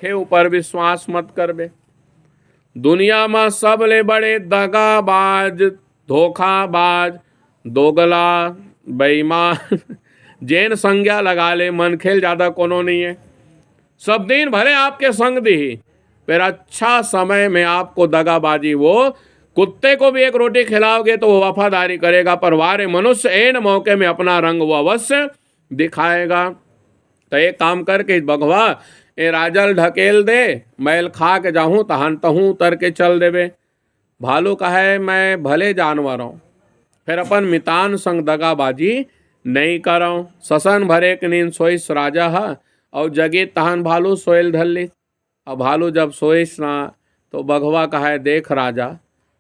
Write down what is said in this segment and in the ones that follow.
मनखे ऊपर विश्वास मत करबे। दुनिया में सबले बड़े दगाबाज, धोखाबाज, दोगला, बेईमान जेन संज्ञा लगा ले मनखेल ज्यादा कोनो नहीं है। सब दिन भले आपके संग दी, फिर अच्छा समय में आपको दगाबाजी, वो कुत्ते को भी एक रोटी खिलाओगे तो वो वफादारी करेगा, पर वारे मनुष्य एन मौके में अपना रंग वो अवश्य दिखाएगा। तो एक काम करके बघवा ए राजल ढकेल दे, मैल खा के जाहूं तहन तहूं उतर के चल देवे। भालू कहे मैं भले जानवर हूं, फिर अपन मितान संग दगाबाजी नहीं करऊं। ससन भरे के नींद सोइस राजा हा, और जगे तहन भालू सोयल धल्ली। अब भालू जब सोइस ना तो बघवा कहे देख राजा,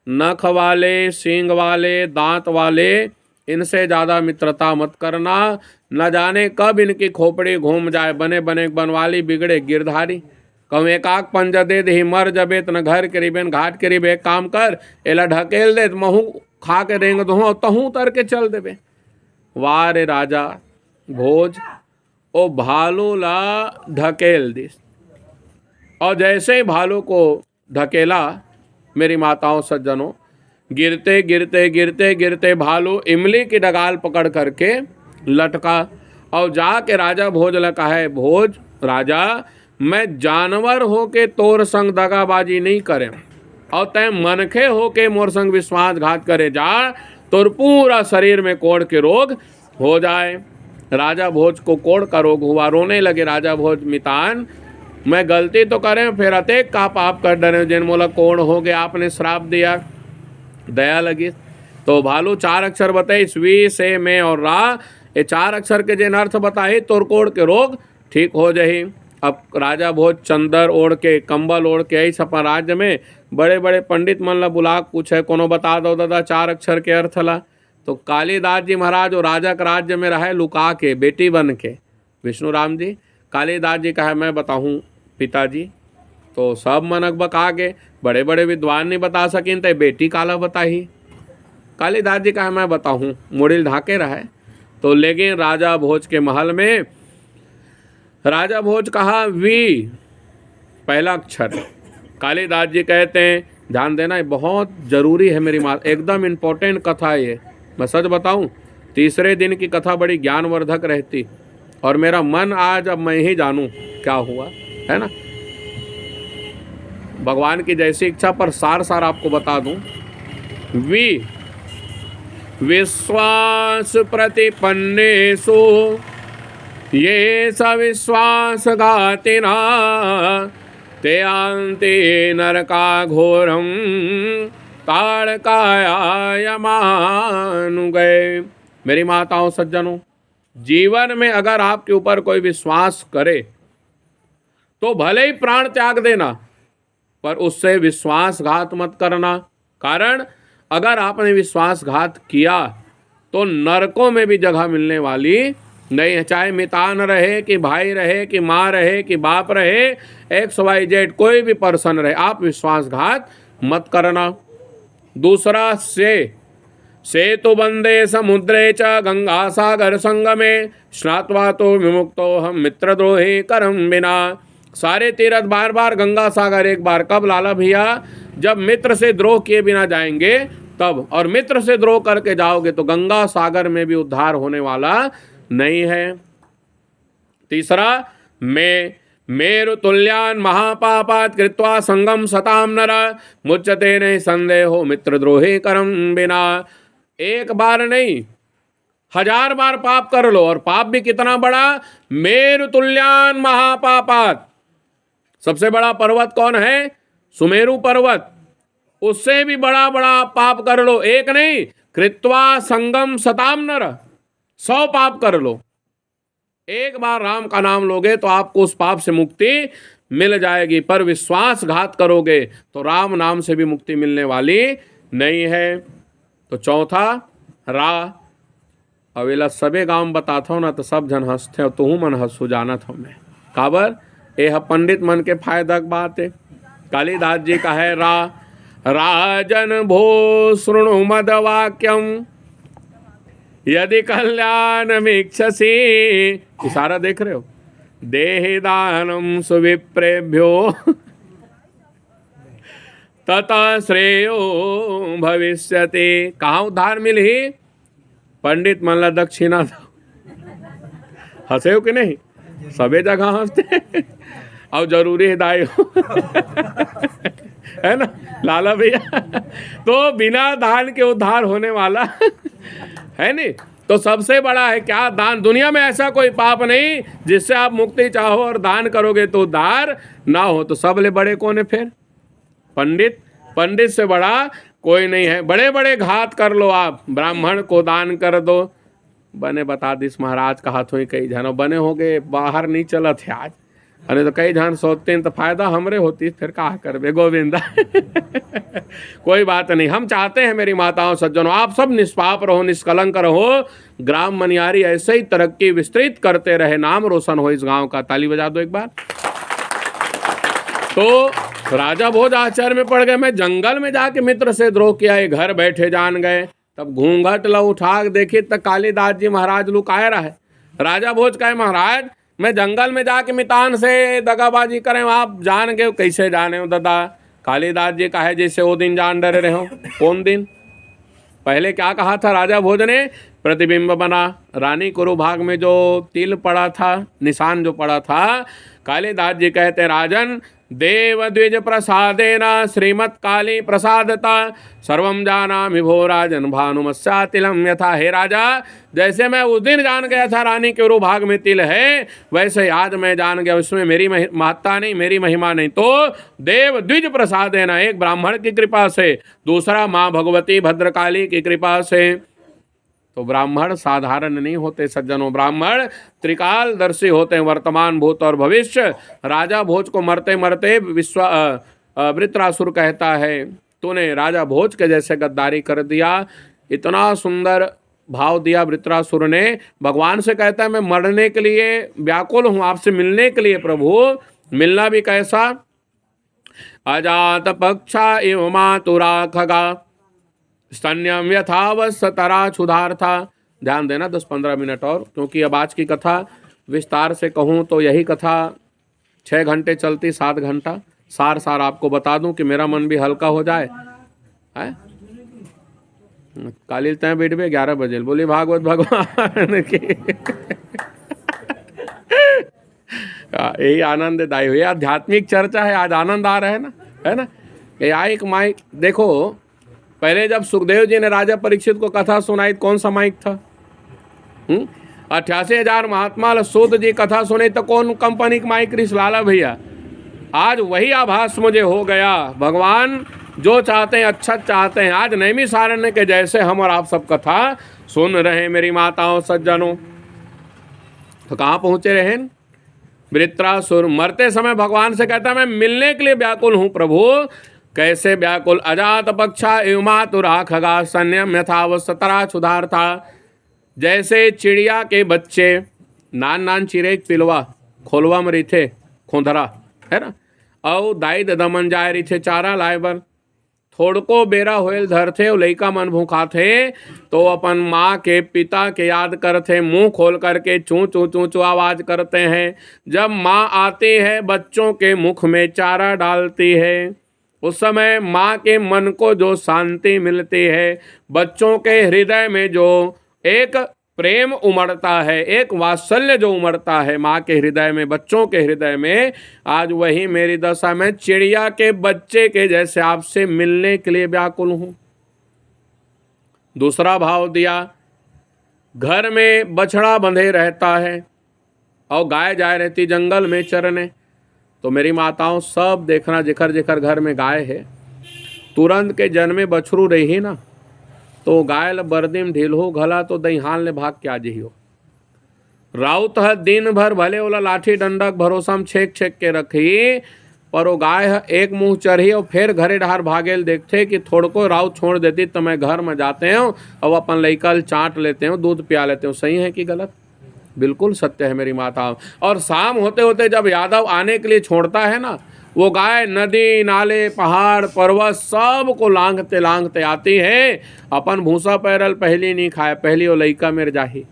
नख वाले, सींग वाले, दांत वाले, इनसे ज़्यादा मित्रता मत करना। न जाने कब इनकी खोपड़ी घूम जाए, बने बने बनवाली बिगड़े गिरधारी। कहूँ एक आग पंजा दे दे मर जबे, त न घर करीबे न घाट करीबे। एक काम कर, एला ढकेल दे, महू खा के रेंग दो, तहूँ उतर के चल देबे। वाह रे राजा भोज, ओ भालू ला ढकेल दिस। और जैसे ही भालू को ढकेला, मेरी माताओं सज्जनों, गिरते गिरते गिरते गिरते भालू इमली की डगाल पकड़ करके लटका और जाके राजा भोज लगा है, भोज राजा मैं जानवर होके तोर संग दगाबाजी नहीं करे, और तय मनखे होके मोर संग विश्वासघात करे जा, तोर पूरा शरीर में कोढ़ के रोग हो जाए। राजा भोज को कोढ़ का रोग हुआ, रोने लगे राजा भोज, मितान मैं गलती तो करें, फिर अतेक का पाप कर डरे जिन मोला कोढ़ हो गया, आपने श्राप दिया, दया लगी। तो भालू 4 अक्षर बताए, वी से में और रा, ये 4 अक्षर के जिन अर्थ बताए तोर कोढ़ के रोग ठीक हो जाही। अब राजा भोज चंदर ओढ़ के, कंबल ओढ़ के, ऐसा अपन राज्य में बड़े बड़े पंडित मन ला बुला पूछे, कोनो बता दो दादा 4 अक्षर के अर्थ ला। तो कालीदास जी महाराज और राजा के राज्य में रहे लुका के, बेटी बन के, विष्णु राम जी। कालीदास जी कहा मैं बताऊँ पिताजी, तो सब मनक बका के, बड़े बड़े विद्वान नहीं बता सकिन, तो बेटी काला बताही। कालीदास जी कहा मैं बताऊँ, मुड़िल ढाके रहे। तो लेकिन राजा भोज के महल में राजा भोज कहा वी पहला अक्षर। कालीदास जी कहते हैं ध्यान देना, ये बहुत जरूरी है मेरी माँ, एकदम इम्पोर्टेंट कथा है ये। मैं सच बताऊं, तीसरे दिन की कथा बड़ी ज्ञानवर्धक रहती, और मेरा मन आज अब मैं ही जानूं क्या हुआ है ना। भगवान की जैसी इच्छा, पर सार सार आपको बता दूं। विश्वास प्रतिपन्नेषु ये सविश्वासघातिना, ते आन्ते नरका घोरम ताड़कायायमानु गए। मेरी माताओं सज्जनों, जीवन में अगर आपके ऊपर कोई विश्वास करे तो भले ही प्राण त्याग देना, पर उससे विश्वासघात मत करना। कारण अगर आपने विश्वासघात किया तो नरकों में भी जगह मिलने वाली नहीं है। चाहे मितान रहे कि भाई रहे कि माँ रहे कि बाप रहे, XYZ कोई भी पर्सन रहे, आप विश्वासघात मत करना। दूसरा से तो बंदे समुद्रे च गंगा सागर संगमे, स्नात्वा तो विमुक्तो हम मित्रद्रोही करम बिना। सारे तीर्थ बार बार गंगा सागर एक बार कब लाला भैया, जब मित्र से द्रोह किए बिना जाएंगे तब, और मित्र से द्रोह करके जाओगे तो गंगा सागर में भी उद्धार होने वाला नहीं है। तीसरा मेरु तुल्यान महापापात कृत्वा संगम सताम नर, मुच्यते नहीं संदेहो मित्रद्रोही करम बिना। एक बार नहीं 1000 बार पाप कर लो, और पाप भी कितना बड़ा, मेरु तुल्यान महापापात। सबसे बड़ा पर्वत कौन है? सुमेरु पर्वत। उससे भी बड़ा बड़ा पाप कर लो, एक नहीं, कृत्वा संगम सताम नर, 100 पाप कर लो। एक बार राम का नाम लोगे तो आपको उस पाप से मुक्ति मिल जाएगी, पर विश्वासघात करोगे तो राम नाम से भी मुक्ति मिलने वाली नहीं है। तो चौथा रा, अवेला सबे गांव में बताता हूँ ना तो सब जन हंसते, तो हूँ मन हंसू जानत हूँ मैं काबर, यह पंडित मन के फायदा की बात है। कालीदास जी का है राजन भो शृणु मद वाक्यम यदि कल्याण मीक्षसी। इशारा देख रहे हो, देहि दानम सुविप्रेभ्यो ततः श्रेयो भविष्यति। कहाँ उद्धार मिली? पंडित मन ला दक्षिणा दो। हंसे हो कि नहीं? सबे जगह हंसते। और जरूरी है दाई हो है ना लाला भैया। तो बिना दान के उद्धार होने वाला है नहीं। तो सबसे बड़ा है क्या? दान। दुनिया में ऐसा कोई पाप नहीं जिससे आप मुक्ति चाहो और दान करोगे तो उद्धार ना हो। तो सबले बड़े कौन है फिर? पंडित। पंडित से बड़ा कोई नहीं है। बड़े बड़े घात कर लो आप, ब्राह्मण को दान कर दो। बने बता दिस महाराज का हाथों ही कई जन बने हो गए, बाहर नहीं चलत है आज। अरे तो कई जन सोचते हैं तो फायदा हमरे होती, फिर कहा करबे गोविंदा। कोई बात नहीं। हम चाहते हैं मेरी माताओं सज्जनों, आप सब निष्पाप रहो, निष्कलंक रहो। ग्राम मनियारी ऐसे ही तरक्की विस्तृत करते रहे, नाम रोशन हो इस गांव का। ताली बजा दो एक बार। तो राजा भोज आश्चर्य में पड़ गए। मैं जंगल में जाके मित्र से द्रोह किया, ये घर बैठे जान गए। तब घूंघट ला उठा के देखे तक कालीदास जी महाराज लुकाए रहे। राजा भोज कहे महाराज मैं जंगल में जाके मितान से दगाबाजी करें, आप जान गए? कैसे जाने हो दादा? कालीदास जी कहे जैसे वो दिन जान डरे रहे हो। कौन दिन? पहले क्या कहा था राजा भोज ने? प्रतिबिंब बना रानी कुरु भाग में जो तिल पड़ा था, निशान जो पड़ा था, कालीदास जी कहते राजन देव द्विज प्रसादेन श्रीमत् काली प्रसादता सर्वम जानामि भो राजन भानुमस्यातिलम यथा। हे राजा, जैसे मैं उस दिन जान गया था रानी के उरु भाग में तिल है, वैसे आज मैं जान गया उसमें मेरी महत्ता नहीं, मेरी महिमा नहीं। तो देव द्विज प्रसादेन, एक ब्राह्मण की कृपा से, दूसरा माँ भगवती भद्रकाली की कृपा से। तो ब्राह्मण साधारण नहीं होते सज्जनों, ब्राह्मण त्रिकालदर्शी होते हैं, वर्तमान भूत और भविष्य। राजा भोज को मरते मरते वृत्रासुर कहता है तूने राजा भोज के जैसे गद्दारी कर दिया। इतना सुंदर भाव दिया वृत्रासुर ने। भगवान से कहता है मैं मरने के लिए व्याकुल हूँ, आपसे मिलने के लिए प्रभु। मिलना भी कैसा? अजात पक्षा इव मातुरा खगा स्तन्यम यथावस्तरा क्षुधार था। ध्यान देना 10-15 मिनट और, क्योंकि अब आज की कथा विस्तार से कहूँ तो यही कथा 6 घंटे चलती, 7 घंटा। सार आपको बता दूं कि मेरा मन भी हल्का हो जाए। है कालिल तय बैठ में 11 बजे बोली भागवत भगवान की। यही आनंददायी हुई आध्यात्मिक चर्चा है। आज आनंद आ रहा है ना, है ना? एक माइक देखो, पहले जब सुखदेव जी ने राजा परीक्षित को कथा सुनाई कौन सा माइक था? 88,000 महात्मा सूत जी कथा सुने तो कौन कंपनी का माइक? लाला भैया। आज वही आभास मुझे हो गया। भगवान जो चाहते हैं अच्छा चाहते हैं। आज नैमिषारण्य के जैसे हम और आप सब कथा सुन रहे हैं मेरी माताओं सज्जनों। तो कहाँ पहुंचे रहे? वृत्रासुर मरते समय भगवान से कहता मैं मिलने के लिए व्याकुल हूँ प्रभु। कैसे व्याकुल? अजात पक्षा इव मातुरा खगा सन्यम यथावस्तरा क्षुधार था। जैसे चिड़िया के बच्चे नान चिड़े पिलवा खोलवा में रही थे, खोंधरा है ना, और दाई दमन जाए रही थे चारा लाए बर। थोड़को बेरा होयल धर थे और लइका मन भूखा थे, तो अपन माँ के पिता के याद करते, मुंह खोल करके चूं चूं चूं चूं आवाज करते हैं। जब माँ आती है बच्चों के मुख में चारा डालती है, उस समय माँ के मन को जो शांति मिलती है, बच्चों के हृदय में जो एक प्रेम उमड़ता है, एक वात्सल्य जो उमड़ता है माँ के हृदय में, बच्चों के हृदय में, आज वही मेरी दशा में चिड़िया के बच्चे के जैसे आपसे मिलने के लिए व्याकुल हूँ। दूसरा भाव दिया, घर में बछड़ा बंधे रहता है और गाय जाए रहती जंगल में चरने। तो मेरी माताओं सब देखना, जिखर जिखर घर में गाय है, तुरंत के जन्मे बछरू रही ना, तो गाय बरदिम ढील हो घला तो दईहान ले भाग के आ जइयो। राउत है दिन भर भले ओला लाठी डंडक भरोसा में छेक छेक के रखी, पर वो गाय है एक मुंह चढ़ी और फिर घरे डहार भागेल देखते कि थोड़को राउत छोड़ देती तो मैं घर में जाते हैं और अपन लइकल चाट लेते हैं, दूध पिया लेते हैं। सही है कि गलत? बिल्कुल सत्य है मेरी माता। और शाम होते होते जब यादव आने के लिए छोड़ता है ना, वो गाय नदी नाले पहाड़ पर्वत सब को लांघते लांघते आती है। अपन भूसा पैरल पहली नहीं खाए, पहली वो लइका मेर जाही,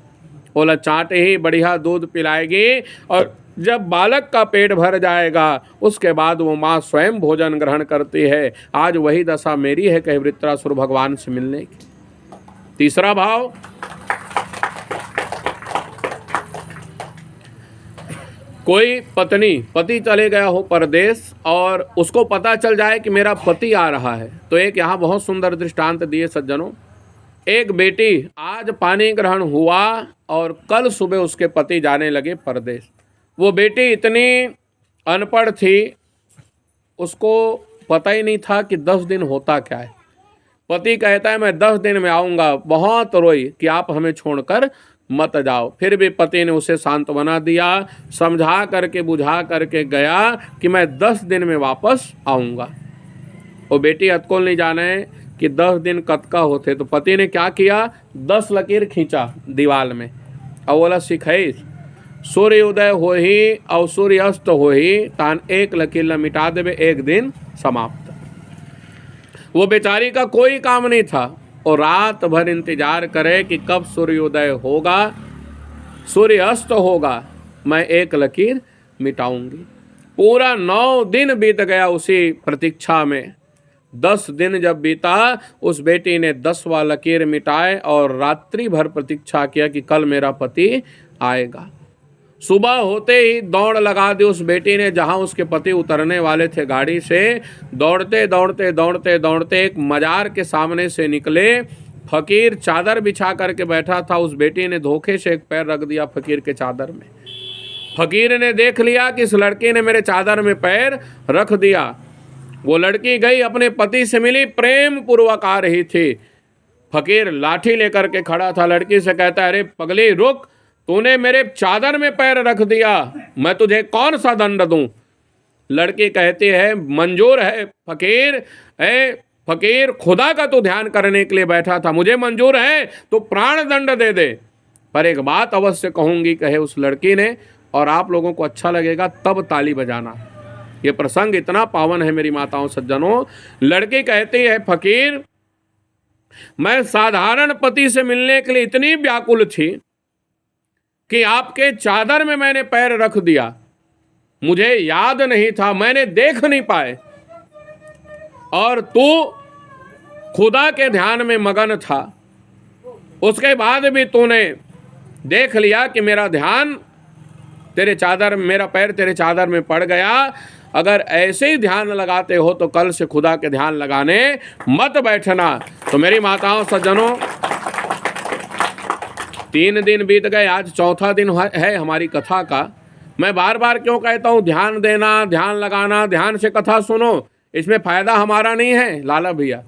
ओला चाट ही बढ़िया दूध पिलाएगी। और जब बालक का पेट भर जाएगा उसके बाद वो माँ स्वयं भोजन ग्रहण करती है। आज वही दशा मेरी है, कहे वृत्रासुर भगवान से मिलने की। तीसरा भाव, कोई पति चले गया हो परदेश और उसको पता चल जाए कि मेरा पति आ रहा है, तो एक यहाँ बहुत सुंदर दृष्टांत दिए सज्जनों। एक बेटी आज पानी ग्रहण हुआ और कल सुबह उसके पति जाने लगे परदेश। वो बेटी इतनी अनपढ़ थी, उसको पता ही नहीं था कि 10 दिन होता क्या है। पति कहता है मैं 10 दिन में आऊँगा। बहुत रोई कि आप हमें छोड़कर मत जाओ। फिर भी पति ने उसे सांत्वना दिया, समझा करके बुझा करके गया कि मैं 10 दिन में वापस आऊँगा। वो बेटी अतकोल नहीं जाने कि 10 दिन कद का होते। तो पति ने क्या किया, 10 लकीर खींचा दीवार में और बोला सिखाई सूर्य उदय हो ही और सूर्य अस्त हो ही तान एक लकीर ल मिटा देवे, एक दिन समाप्त। वो बेचारी का कोई काम नहीं था और रात भर इंतजार करे कि कब सूर्योदय होगा, सूर्य अस्त होगा, मैं एक लकीर मिटाऊंगी। पूरा 9 दिन बीत गया उसी प्रतीक्षा में। 10 दिन जब बीता, उस बेटी ने 10वां लकीर मिटाए और रात्रि भर प्रतीक्षा किया कि कल मेरा पति आएगा। सुबह होते ही दौड़ लगा दी उस बेटी ने जहां उसके पति उतरने वाले थे गाड़ी से। दौड़ते दौड़ते दौड़ते दौड़ते एक मजार के सामने से निकले। फकीर चादर बिछा करके बैठा था। उस बेटी ने धोखे से एक पैर रख दिया फकीर के चादर में। फकीर ने देख लिया कि इस लड़की ने मेरे चादर में पैर रख दिया। वो लड़की गई, अपने पति से मिली, प्रेम पूर्वक आ रही थी। फकीर लाठी लेकर के खड़ा था। लड़की से कहता है, अरे पगली रुक, तूने मेरे चादर में पैर रख दिया, मैं तुझे कौन सा दंड दूं? लड़की कहती है, मंजूर है फकीर। फकीर, खुदा का तो ध्यान करने के लिए बैठा था, मुझे मंजूर है तो प्राण दंड दे दे, पर एक बात अवश्य कहूंगी, कहे उस लड़की ने, और आप लोगों को अच्छा लगेगा तब ताली बजाना। ये प्रसंग इतना पावन है मेरी माताओं सज्जनों। लड़की कहती है, फकीर मैं साधारण पति से मिलने के लिए इतनी व्याकुल थी कि आपके चादर में मैंने पैर रख दिया, मुझे याद नहीं था, मैंने देख नहीं पाए, और तू खुदा के ध्यान में मगन था। उसके बाद भी तूने देख लिया कि मेरा ध्यान तेरे चादर, मेरा पैर तेरे चादर में पड़ गया। अगर ऐसे ही ध्यान लगाते हो तो कल से खुदा के ध्यान लगाने मत बैठना। तो मेरी माताओं सज्जनों, 3 दिन बीत गए, आज चौथा दिन है हमारी कथा का। मैं बार बार क्यों कहता हूँ ध्यान देना, ध्यान लगाना, ध्यान से कथा सुनो, इसमें फ़ायदा हमारा नहीं है लाला भैया।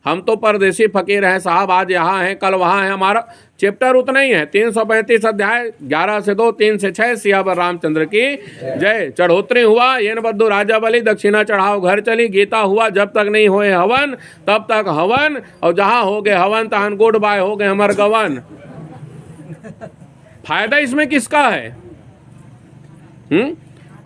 हम तो परदेसी फकीर हैं साहब, आज यहाँ हैं कल वहाँ हैं। हमारा चैप्टर उतना ही है, 335 अध्याय, 11 से 2, 3 से 6। सियावर रामचंद्र की जय। चढ़ोतरी हुआ, येन बद्दू राजा बलि, दक्षिणा चढ़ाओ घर चली। गीता हुआ, जब तक नहीं होए हवन तब तक हवन, और जहाँ हो गए हवन तहन गुड बाय हो गए हमर गवन। फायदा इसमें किसका है?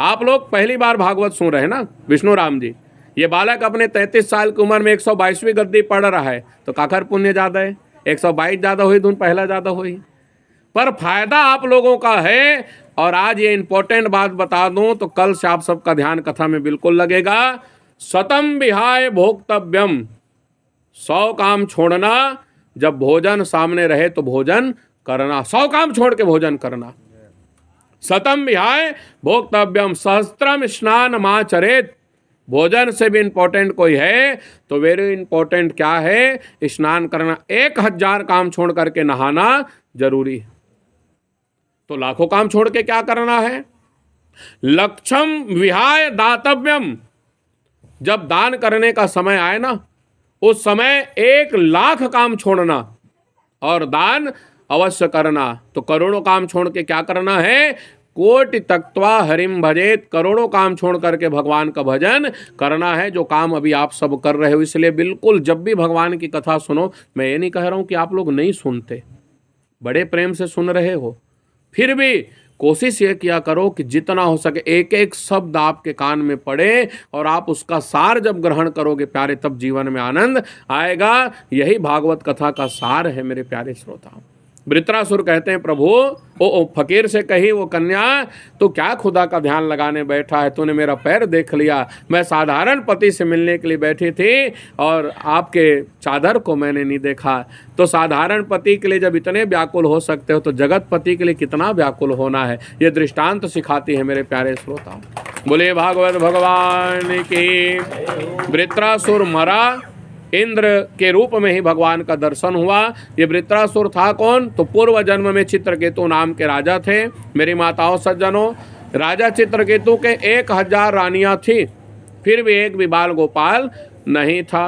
आप लोग पहली बार भागवत सुन रहे हैं ना, विष्णु राम जी। ये बालक अपने 33 साल की उम्र में 122वीं गद्दी पढ़ रहा है, तो काकर पुण्य ज़्यादा है? 122 ज़्यादा हुई, धुन पहला ज़्यादा हुई, पर फायदा आप लोगों का है। और आज ये इंपॉर्टेंट बात बता दूं तो कल से आप सबका ध्यान कथा में बिल्कुल लगेगा। शतम विहाय भोक्तव्यम, 100 काम छोड़ना। जब भोजन सामने रहे तो भोजन करना, 100 काम छोड़ के भोजन करना। शतम विहाय भोक्तव्यम, सहस्त्रम स्नान माचरेत। भोजन से भी इंपॉर्टेंट कोई है तो वेरी इंपॉर्टेंट क्या है? स्नान करना। 1000 काम छोड़ करके नहाना जरूरी है। तो लाखों काम छोड़ के क्या करना है? लक्षम विहाय दातव्यम, जब दान करने का समय आए ना, उस समय 1,00,000 काम छोड़ना और दान अवश्य करना। तो करोड़ों काम छोड़ के क्या करना है? कोटि तक्त्वा हरिम भजेत, करोड़ों काम छोड़ करके भगवान का भजन करना है, जो काम अभी आप सब कर रहे हो। इसलिए बिल्कुल जब भी भगवान की कथा सुनो, मैं ये नहीं कह रहा हूँ कि आप लोग नहीं सुनते, बड़े प्रेम से सुन रहे हो, फिर भी कोशिश ये किया करो कि जितना हो सके एक एक शब्द आपके कान में पड़े और आप उसका सार जब ग्रहण करोगे प्यारे, तब जीवन में आनंद आएगा। यही भागवत कथा का सार है मेरे प्यारे श्रोताओं। वृत्रासुर कहते हैं प्रभु ओ फकीर से कही वो कन्या, तो क्या खुदा का ध्यान लगाने बैठा है, तूने मेरा पैर देख लिया, मैं साधारण पति से मिलने के लिए बैठी थी और आपके चादर को मैंने नहीं देखा। तो साधारण पति के लिए जब इतने व्याकुल हो सकते हो तो जगत पति के लिए कितना व्याकुल होना है, ये दृष्टांत सिखाती है मेरे प्यारे श्रोताओं। बोले भागवत भगवान की। वृत्रासुर मरा, इंद्र के रूप में ही भगवान का दर्शन हुआ। ये वृत्रासुर था कौन, तो पूर्व जन्म में चित्रकेतु नाम के राजा थे। मेरी माताओं सज्जनों, राजा चित्रकेतु के 1000 रानियां थी, फिर भी एक भी बाल गोपाल नहीं था।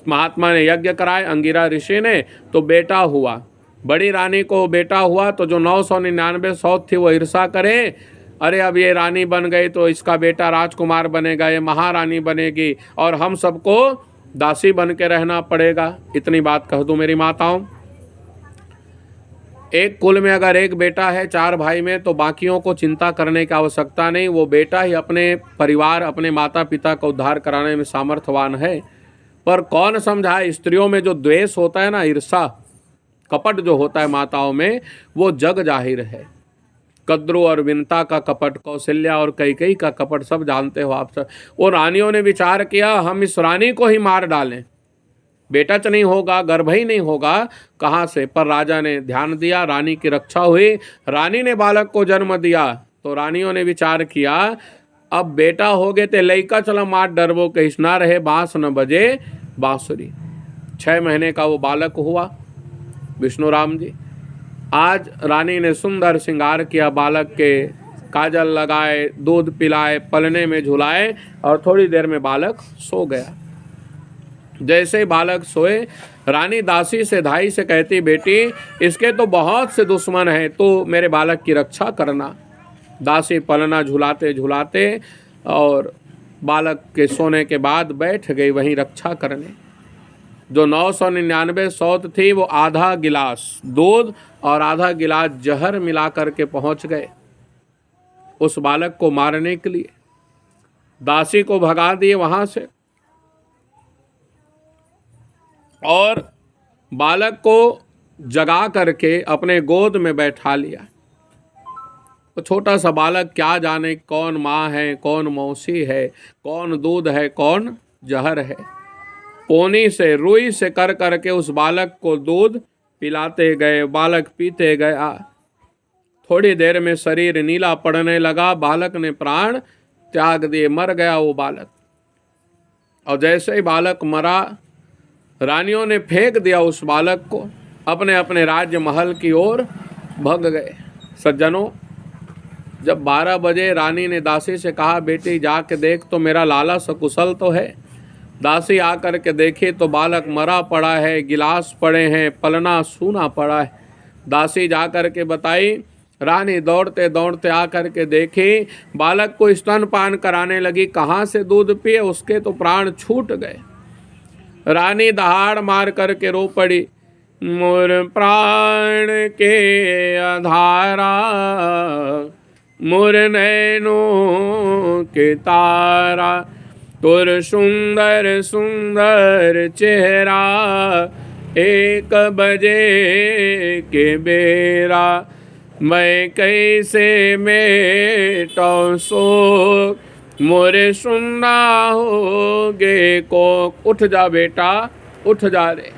महात्मा ने यज्ञ कराए, अंगिरा ऋषि ने, तो बेटा हुआ। बड़ी रानी को बेटा हुआ तो जो 999 सौत थी वो ईर्षा करे, अरे अब ये रानी बन गई तो इसका बेटा राजकुमार बनेगा, ये महारानी बनेगी और हम सबको दासी बन के रहना पड़ेगा। इतनी बात कह दूं मेरी माताओं, एक कुल में अगर एक बेटा है 4 भाई में, तो बाकियों को चिंता करने की आवश्यकता नहीं, वो बेटा ही अपने परिवार, अपने माता पिता का उद्धार कराने में सामर्थ्यवान है। पर कौन समझाए, स्त्रियों में जो द्वेष होता है ना, ईर्षा कपट जो होता है माताओं में, वो जग जाहिर है। कद्रु और विनता का कपट, कौशल्या और कैकेयी का कपट सब जानते हो आप सब। वो रानियों ने विचार किया हम इस रानी को ही मार डालें, बेटा तो नहीं होगा, गर्भ ही नहीं होगा, कहाँ से। पर राजा ने ध्यान दिया, रानी की रक्षा हुई, रानी ने बालक को जन्म दिया। तो रानियों ने विचार किया अब बेटा हो गए तो लइका चला मार डरबो कहिस ना रहे, बांस न बजे बांसुरी। 6 महीने का वो बालक हुआ विष्णु राम जी। आज रानी ने सुंदर श्रृंगार किया, बालक के काजल लगाए, दूध पिलाए, पलने में झुलाए और थोड़ी देर में बालक सो गया। जैसे ही बालक सोए, रानी दासी से धाई से कहती बेटी इसके तो बहुत से दुश्मन हैं, तो मेरे बालक की रक्षा करना। दासी पलना झुलाते झुलाते और बालक के सोने के बाद बैठ गई वहीं रक्षा करने। जो 999 सौत थी वो आधा गिलास दूध और आधा गिलास जहर मिला करके पहुंच गए उस बालक को मारने के लिए। दासी को भगा दिए वहां से और बालक को जगा करके अपने गोद में बैठा लिया। तो छोटा सा बालक क्या जाने कौन माँ है, कौन मौसी है, कौन दूध है, कौन जहर है। पोनी से रुई से कर करके उस बालक को दूध पिलाते गए, बालक पीते गया। थोड़ी देर में शरीर नीला पड़ने लगा, बालक ने प्राण त्याग दिए, मर गया वो बालक। और जैसे ही बालक मरा, रानियों ने फेंक दिया उस बालक को, अपने अपने राज्य महल की ओर भाग गए। सज्जनों, जब 12 बजे रानी ने दासी से कहा बेटी जाके देख तो मेरा लाला सकुशल तो है। दासी आकर के देखी तो बालक मरा पड़ा है, गिलास पड़े हैं, पलना सूना पड़ा है। दासी जा कर के बताई, रानी दौड़ते दौड़ते आकर के देखी, बालक को स्तनपान कराने लगी, कहाँ से दूध पिए, उसके तो प्राण छूट गए। रानी दहाड़ मार करके रो पड़ी, मोर प्राण के आधारा, मोर नैनों के तारा, तुर सुंदर सुंदर चेहरा, 1 बजे के बेरा, मैं कैसे मेटौ शोक, मोरे सुनना होगे को। उठ जा बेटा, उठ जा रे।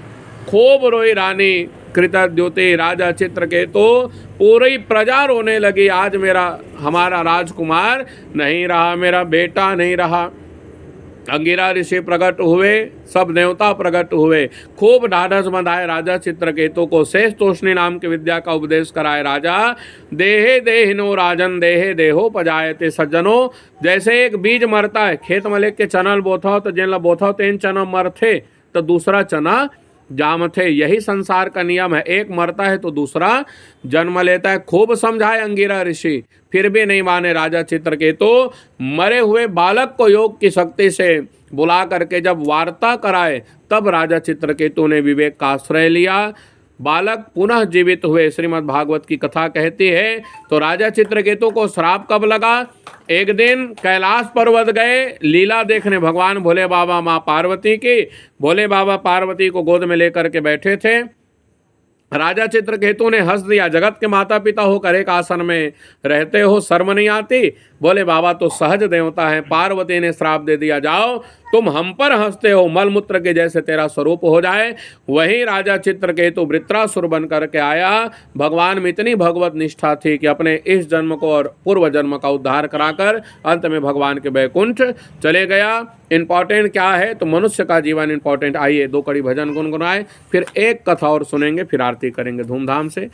खूब रोई रानी कृतद्युति। राजा चित्रकेतु, पूरी प्रजा रोने लगी, आज हमारा राजकुमार नहीं रहा, मेरा बेटा नहीं रहा। अंगिरा ऋषि प्रकट हुए, सब देवता प्रकट हुए, खूब ढाढ़स बंधाए राजा चित्रकेतु को। शेष तोषणी नाम की विद्या का उपदेश कराए राजा। देहे देहिनो राजन देहे देहो पजायते। सज्जनों, जैसे एक बीज मरता है, खेत में लेके चना बोथाओ तो जिन बोथाओ तेन चना मरथे तो दूसरा चना जाम थे। यही संसार का नियम है, एक मरता है तो दूसरा जन्म लेता है। खूब समझाए अंगिरा ऋषि, फिर भी नहीं माने राजा चित्रकेतु। मरे हुए बालक को योग की शक्ति से बुला करके जब वार्ता कराए, तब राजा चित्रकेतु ने विवेक का आश्रय लिया। बालक पुनः जीवित हुए। श्रीमद् भागवत की कथा कहती है। तो राजा चित्रकेतु को श्राप कब लगा? एक दिन कैलाश पर्वत गए लीला देखने, भगवान भोले बाबा माँ पार्वती की। भोले बाबा पार्वती को गोद में लेकर के बैठे थे राजा चित्रकेतु ने हंस दिया, जगत के माता पिता होकर एक आसन में रहते हो, शर्म नहीं आती? बोले बाबा तो सहज देवता है। पार्वती ने श्राप दे दिया, जाओ तुम हम पर हंसते हो, मलमूत्र के जैसे तेरा स्वरूप हो जाए। वही राजा चित्रकेतु वृत्रासुर बन करके आया। भगवान में इतनी भगवत निष्ठा थी कि अपने इस जन्म को और पूर्व जन्म का उद्धार कराकर अंत में भगवान के वैकुंठ चले गया। इंपॉर्टेंट क्या है? तो मनुष्य का जीवन इंपॉर्टेंट। आइए 2 कड़ी भजन गुनगुनाए, फिर एक कथा और सुनेंगे, फिर आरती करेंगे धूमधाम से।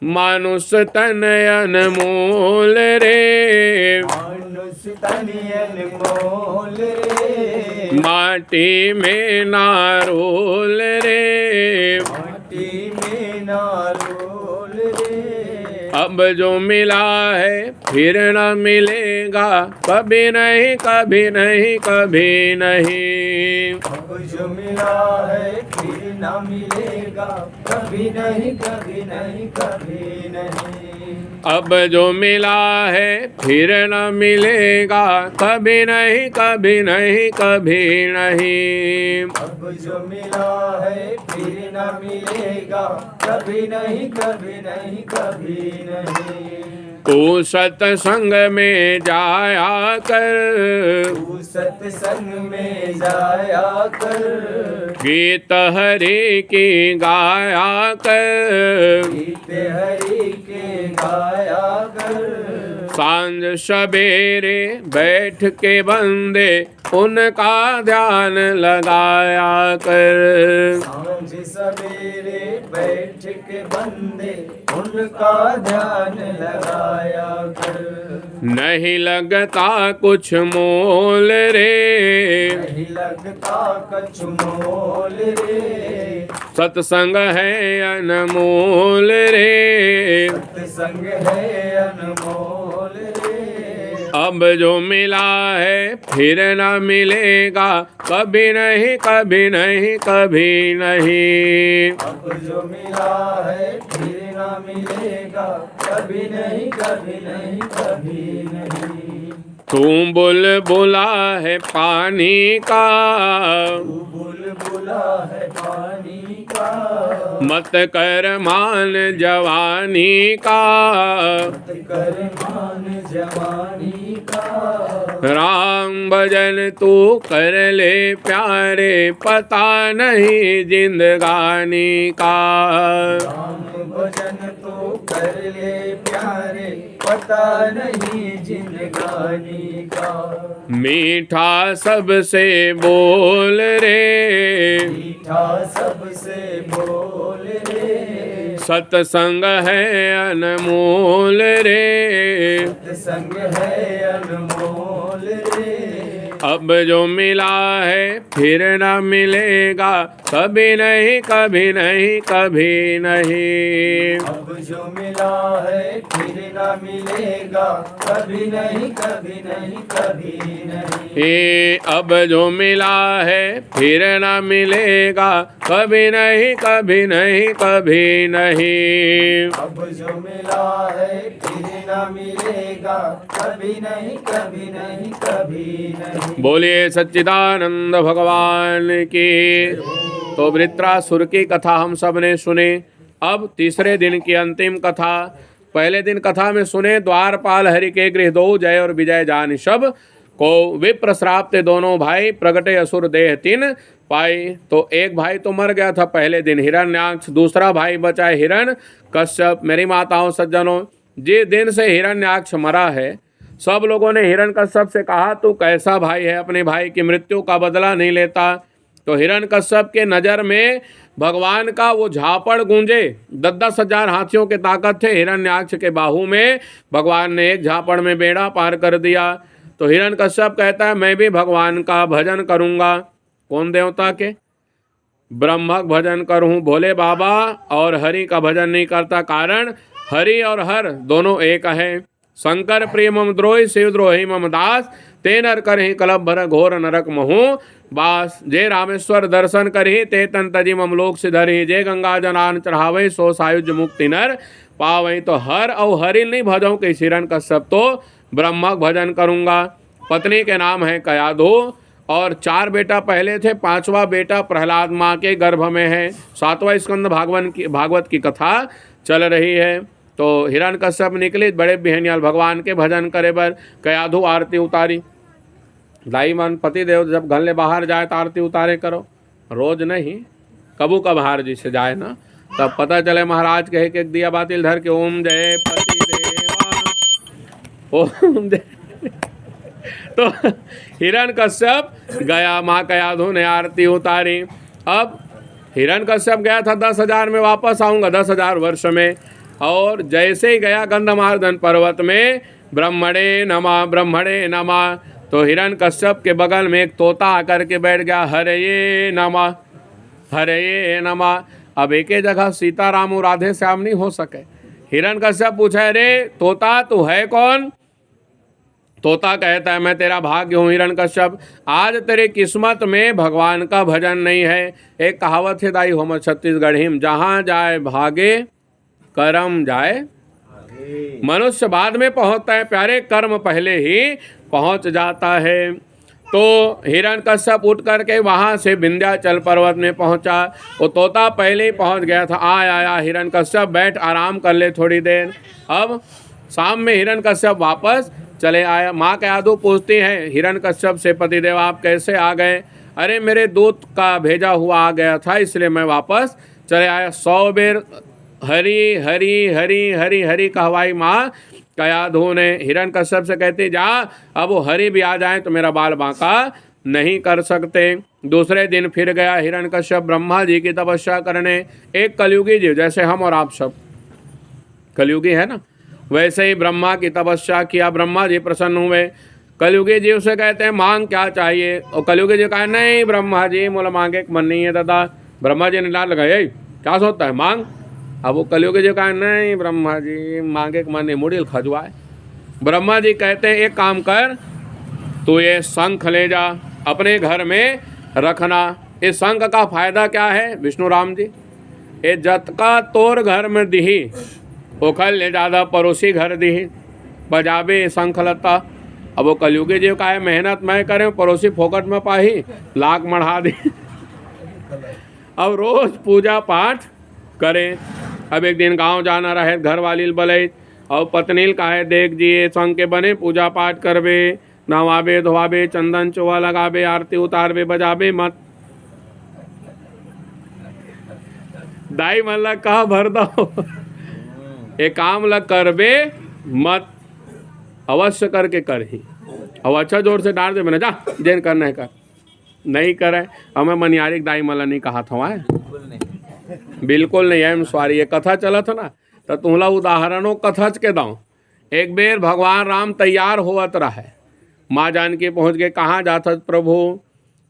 मानुष तन अनमोल रे, मानुष तन अनमोल रे, माटी में नारोल रे, माटी में नारोल रे। अब जो मिला है फिर न मिलेगा, कभी नहीं कभी नहीं कभी नहीं। अब जो मिला है फिर न मिलेगा, कभी नहीं कभी नहीं कभी नहीं। अब जो मिला है फिर न मिलेगा, कभी नहीं कभी नहीं कभी नहीं। अब जो मिला है फिर न मिलेगा, कभी नहीं कभी नहीं कभी नहीं। तू सत्संग में जाया कर, तू सत्संग में जाया कर, गीत हरि की गाया कर, गीत हरि के गाया कर। सांझ सवेरे बैठ के बंदे उनका ध्यान लगाया कर। सांझ सवेरे बैठ के बंदे उनका ध्यान लगाया कर। नहीं लगता कुछ मोल रे, नहीं लगता कछु मोल रे, सत्संग है अनमोल रे। सत्संग है अनमोल रे। अब जो मिला है फिर न मिलेगा, कभी नहीं कभी नहीं कभी नहीं। अब जो मिला है फिर न मिलेगा, कभी नहीं कभी नहीं कभी नहीं। तू बुलबुला है पानी का, तू बुलबुला है पानी का, मत कर मान जवानी का। मत कर मान जवानी का। राम भजन तू कर ले प्यारे, पता नहीं जिंदगानी का। राम भजन तो कर ले प्यारे, पता नहीं जिंदगानी का। मीठा सबसे बोल रे, मीठा सबसे बोल रे, सत्संग है अनमोल रे। सत्संग है अनमोल रे। अब जो मिला है फिर न मिलेगा, कभी नहीं कभी नहीं कभी नहीं। अब जो मिला है फिर न मिलेगा, कभी नहीं कभी नहीं कभी नहीं। अब जो मिला है फिर न मिलेगा, कभी नहीं कभी नहीं कभी नहीं। अब जो मिला है फिर न मिलेगा, कभी नहीं कभी नहीं कभी नहीं। बोलिए सच्चिदानंद भगवान की। तो वृत्रासुर की कथा हम सब ने सुने। अब तीसरे दिन की अंतिम कथा। पहले दिन कथा में सुने, द्वारपाल हरि के गृह दो, जय और विजय जान सब को विप्र श्राप ते दोनों भाई, प्रगटे असुर देह तीन पाई। तो एक भाई तो मर गया था पहले दिन, हिरण्याक्ष। दूसरा भाई बचा है हिरण कश्यप। मेरी माताओं सज्जनों, जिस दिन से हिरण्याक्ष मरा है, सब लोगों ने हिरण्यकश्यप से कहा तू कैसा भाई है, अपने भाई की मृत्यु का बदला नहीं लेता। तो हिरण्यकश्यप के नज़र में भगवान का वो झापड़ गूंजे। 10-10 हजार हाथियों के ताकत थे हिरण्याक्ष के बाहू में। भगवान ने एक झापड़ में बेड़ा पार कर दिया। तो हिरण्यकश्यप कहता है मैं भी भगवान का भजन करूँगा। कौन देवता के? ब्रह्म भजन करूँ। भोले बाबा और हरि का भजन नहीं करता, कारण हरि और हर दोनों एक है। शंकर प्रिय मम द्रोही, शिव द्रोही मम दास, ते नर करहि कलप भर घोर नरक महु बास। जे रामेश्वर दर्शन करहि, ते तन तजी मम लोक सिधरहि। जे गंगा जनान चढ़ावै, सो सायुज मुक्ति नर पावै। तो हर और हरि नहीं भजों के हिरण्यकश्यप तो ब्रह्म भजन करूँगा। पत्नी के नाम है कयाधु और 4 बेटा पहले थे, 5वां बेटा प्रहलाद माँ के गर्भ में है। 7वां स्कंद भागवत की कथा चल रही है। तो हिरण्यकश्यप निकले बड़े बिहनियाल भगवान के भजन करे बर, कयाधु आरती उतारी। दाई मन पति देव जब घर ले बाहर जाए तो आरती उतारे करो, रोज नहीं, कबू कभार जी से जाए ना, तब पता चले महाराज कहे कि दिया बातिल धर के ओम जय पति देवा, ओम जय। तो हिरण्यकश्यप गया, माँ कयाधु ने आरती उतारी। अब हिरण्यकश्यप गया था 10,000 में, वापस आऊँगा 10,000 वर्ष में। और जैसे ही गया गंधमार्दन पर्वत में, ब्रह्मणे नमः, तो हिरण्यकश्यप के बगल में एक तोता आकर के बैठ गया, हरये नमः, हरये नमः। अब एक ही जगह सीताराम और राधे श्याम नहीं हो सके। हिरण्यकश्यप पूछा, अरे तोता तू है कौन? तोता कहता है मैं तेरा भाग्य हूँ हिरण्यकश्यप, आज तेरी किस्मत में भगवान का भजन नहीं है। एक कहावत है दाई हमर छत्तीसगढ़ी में, जहाँ जाए भागे कर्म जाए। मनुष्य बाद में पहुँचता है प्यारे, कर्म पहले ही पहुँच जाता है। तो हिरण्यकश्यप उठ करके वहाँ से विंध्याचल पर्वत में पहुँचा। वो तोता पहले ही पहुँच गया था। आया हिरण्यकश्यप, बैठ आराम कर ले थोड़ी देर। अब शाम में हिरण्यकश्यप वापस चले आया। माँ कयाधु पूछती हैं हिरण्यकश्यप से, पतिदेव आप कैसे आ गए? अरे मेरे दूत का भेजा हुआ आ गया था, इसलिए मैं वापस चले आया। 100 बेर हरी हरी हरी हरी हरी कहवाई माँ कयाधु ने। हिरण्यकश्यप से कहती, जा अब वो हरि भी आ जाए तो मेरा बाल बांका नहीं कर सकते। दूसरे दिन फिर गया हिरण्यकश्यप ब्रह्मा जी की तपस्या करने। एक कलयुगी जीव, जैसे हम और आप सब कलयुगी है ना, वैसे ही ब्रह्मा की तपस्या किया। ब्रह्मा जी प्रसन्न हुए। कलयुगी जीव से कहते हैं मांग क्या चाहिए? और कलयुगी जी कहा, नहीं ब्रह्मा जी मोला मांगे मन नहीं है दादा। ब्रह्मा जी ने डाल लगाए, क्या सोचता है मांग। अब वो कलयुगी जी कहा, नहीं ब्रह्मा जी मांगे मन नहीं, मुड़िल खजुआए। ब्रह्मा जी कहते हैं एक काम कर, तू ये शंख ले जा, अपने घर में रखना। इस शंख का फायदा क्या है विष्णु राम जी? ये जतका तोर घर में दिही ओखल ले ज़्यादा पड़ोसी घर दी, बजाबे शंख लता। अब वो कलयुगी जीव का है, मेहनत मैं करें पड़ोसी फोकट में पाही, लाख मढ़ा दी। अब रोज पूजा पाठ करें। अब एक दिन गांव जाना रहे, घर वाली बोले और पत्नील का है, देख जी शंख के बने, पूजा पाठ करबे, नवाबे धोवाबे, चंदन चोवा लगाबे, आरती उतारबे, बजाबे मत। दाई मल्ला कहा भर दो, एक काम लग करबे मत, अवश्य करके कर ही। अब अच्छा जोर से डाल दे, मैंने जा जैन करना है कर, नहीं करे। हमें मनियारिक दाई मला नहीं कहा था वहाँ, बिल्कुल नहीं है। सॉरी, ये कथा चला था ना, तो तुमला उदाहरणों कथच के दाऊँ। एक बेर भगवान राम तैयार होवत रहे, माँ जानकी पहुँच गए, कहाँ जात प्रभु?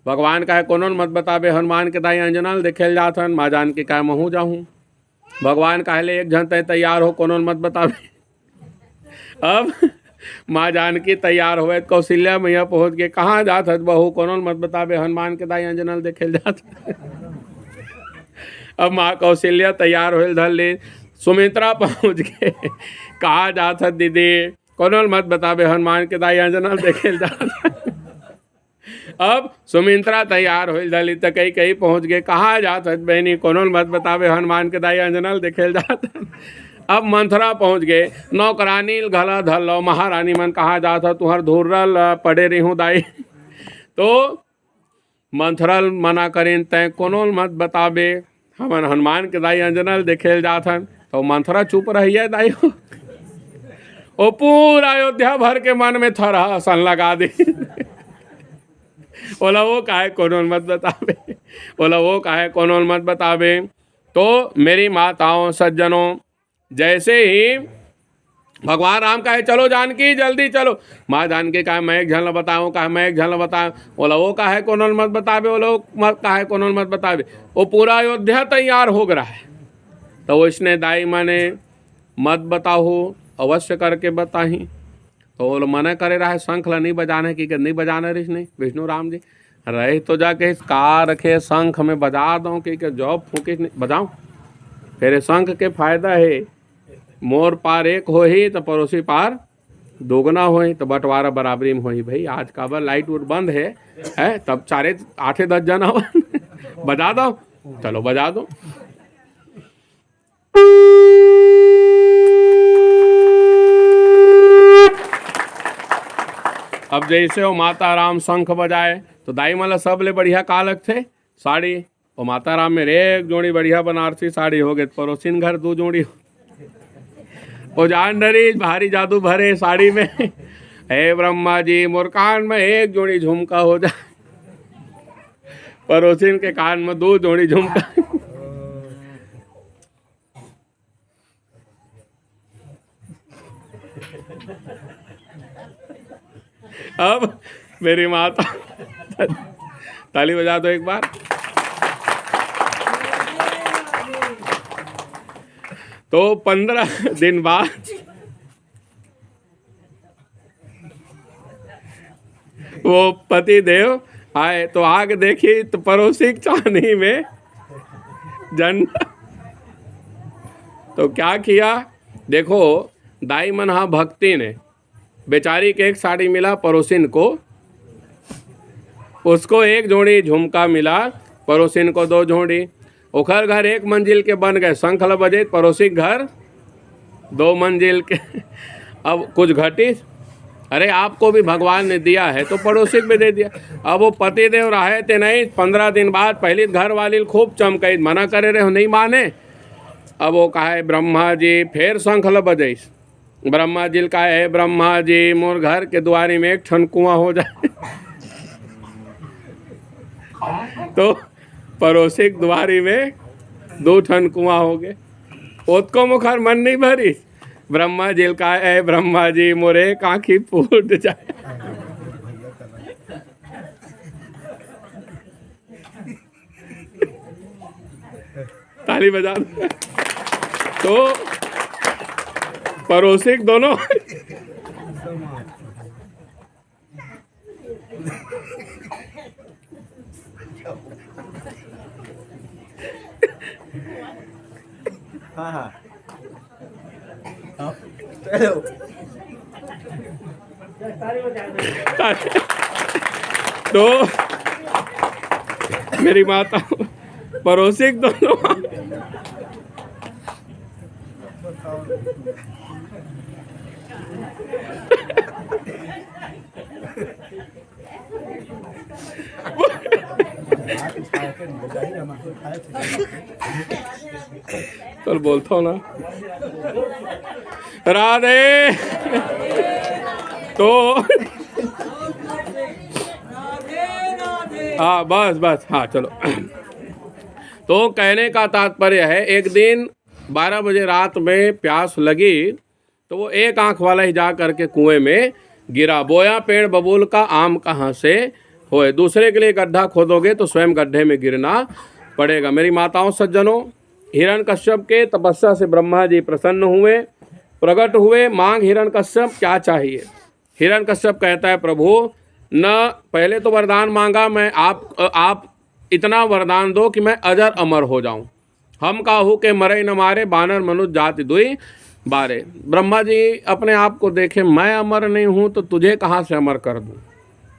भगवान का है कोनो मत बताबे, हनुमान के दाई अंजनल देखे जाथन। माँ जानकी का महू जाऊँ। भगवान कहले एक जन तैयार हो, कोनो मत बताबे। अब माँ जानकी तैयार हुए, कौशल्या मैया पहुँच गए, कहाँ जात बहू? कोनो मत बताबे, हनुमान के दाई अंजनल देखे जात। अब माँ कौशल्या तैयार हुए, धर ले। सुमित्रा पहुँच गए, कहाँ जात दीदी? कोनो मत बताबे, हनुमान के दाई अंजनल देखे जात। अब सुमित्रा तैयार हो दली, तो कहीं पहुँच गए, कहाँ जात बहनी? कोनो मत बतावे, हनुमान के दाई अंजनल देखे जात। अब मंथरा पहुँच गए, नौकरानी घला धल लो, महारानी मन कहाँ जात हो? तुहर धूरल पड़े रही हूँ दाई। तो मंथरल मना करें, तय कोनो मत बताबे, हम हनुमान के दाई अंजनल देखे जात हन। तो मंथरा चुप रही है दाई। वो पूरा अयोध्या भर के मन में थरा हसन लगा दी। बोला वो काहे कोनो मत बतावे, बोला वो काहे कोनो मत बतावे। तो मेरी माताओं सज्जनों, जैसे ही भगवान राम कहे चलो जानकी जल्दी चलो, माँ जानकी कहे मैं एक झल बताऊँ, कहे मैं एक झल बताऊँ। बोला वो काहे कोनो मत बतावे, बोला वो मत काहे कोनो मत बतावे। वो पूरा अयोध्या तैयार हो गया है। तो उसने दाई माने मत बताओ, अवश्य करके बताही। तो वो मना करे रहा है, शंख ला नहीं बजाने की, नहीं बजाना रही नहीं विष्णु राम जी रहे, तो जाके का रखे शंख में बजा दो कि जॉब फूके नहीं बजाऊँ। फिर शंख के फायदा है, मोर पार एक हो ही तो पड़ोसी पार दोगुना होई तो बंटवारा बराबरी में होई भाई। आज का बार लाइट उट बंद है तब 8-10 जना हो बजा दो, चलो बजा दो। अब जैसे वो माता राम शंख बजाए तो दाई मला सब ले बढ़िया कालक थे साड़ी। और माता राम में एक जोड़ी बढ़िया बनारसी साड़ी हो गए, पड़ोसिन घर 2 जोड़ी। वो जान डरी भारी जादू भरे साड़ी में, हे ब्रह्मा जी मोर कान में 1 जोड़ी झुमका हो जाए, पड़ोसिन के कान में 2 जोड़ी झुमका। अब मेरी माता ताली बजा दो एक बार। तो 15 दिन बाद वो पति देव आए तो आग देखी तो पड़ोसी चांदी में झंडा। तो क्या किया देखो, दाई मनहा भक्ति ने बेचारी के 1 साड़ी मिला, पड़ोसिन को उसको 1 जोड़ी झुमका मिला, पड़ोसिन को 2 जोड़ी। ओखर घर 1 मंजिल के बन गए, शंखल बजे, पड़ोसी घर 2 मंजिल के। अब कुछ घटी, अरे आपको भी भगवान ने दिया है तो पड़ोसी भी दे दिया। अब वो पति देव रहे थे नहीं, 15 दिन बाद पहली घर वाली खूब चमकई, मना करे रहे नहीं माने। अब वो कहा ब्रह्मा जी फिर शंखल बजैस, ब्रह्मा जी का है ब्रह्मा जी मोर घर के द्वारी में 1 ठन कुआं हो जाए। तो पड़ोसी द्वारी में 2 ठन कुआं हो गए। उसको मुखर मन नहीं भरी, ब्रह्मा जी का है ब्रह्मा जी मोरे आँखी फूट जाए। ताली बजा दो। तो पड़ोसी दोनों हाँ चलो तो मेरी माता पड़ोसी दोनों तो बोलता हूँ ना राधे। तो हाँ बस बस हाँ चलो। तो कहने का तात्पर्य है, एक दिन 12 बजे रात में प्यास लगी तो वो 1 आंख वाला ही जा करके कुएं में गिरा। बोया पेड़ बबूल का आम कहाँ से होए, दूसरे के लिए गड्ढा खोदोगे तो स्वयं गड्ढे में गिरना पड़ेगा। मेरी माताओं सज्जनों, हिरण्यकश्यप के तपस्या से ब्रह्मा जी प्रसन्न हुए, प्रकट हुए। मांग हिरण्यकश्यप क्या चाहिए। हिरण्यकश्यप कहता है प्रभु न पहले तो वरदान मांगा मैं, आप इतना वरदान दो कि मैं अजर अमर हो जाऊं। हम काहू के मरे न मारे, बानर मनुष्य जाति दुई बारे। ब्रह्मा जी अपने आप को देखे, मैं अमर नहीं हूं तो तुझे कहाँ से अमर कर दूं।